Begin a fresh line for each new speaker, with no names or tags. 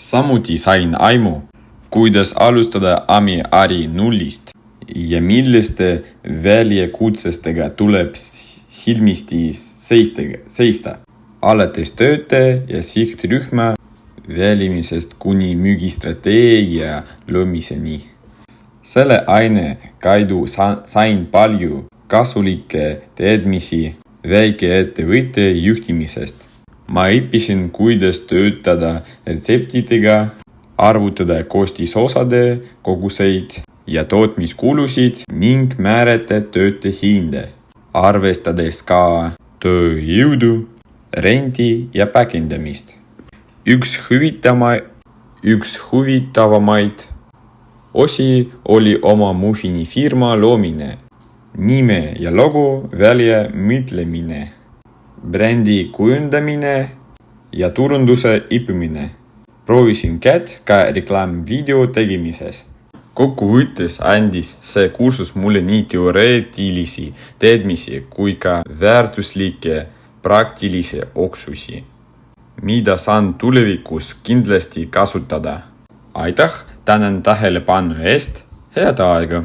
Samuti sain aimu, kuidas alustada Ami-Ari nullist ja milliste väljakutsestega tuleb silmisti seista. Alates töötaja ja sihtrühma välimisest kuni müügistrateegia loomiseni. Selle aine kaudu sain palju kasulikke teadmisi väikeettevõtte juhtimisest. Ma õppisin, kuidas töötada retseptidega, arvutada koostisosade koguseid ja tootmiskulusid ning määrata tööte hinde, arvestades ka tööjõudu, rendi ja pakendamist. Üks huvitavamaid osi oli oma muffinifirma loomine, nime ja logo välja mõtlemine, brändi kujundamine ja turunduse õppimine. Proovisin kätt ka reklaamvideo tegemises. Kokkuvõttes andis see kursus mulle nii teoreetilisi teadmisi kui ka väärtuslikke praktilisi oksusi, mida saan tulevikus kindlasti kasutada. Aitäh, tänan tähelepanu eest, head aega!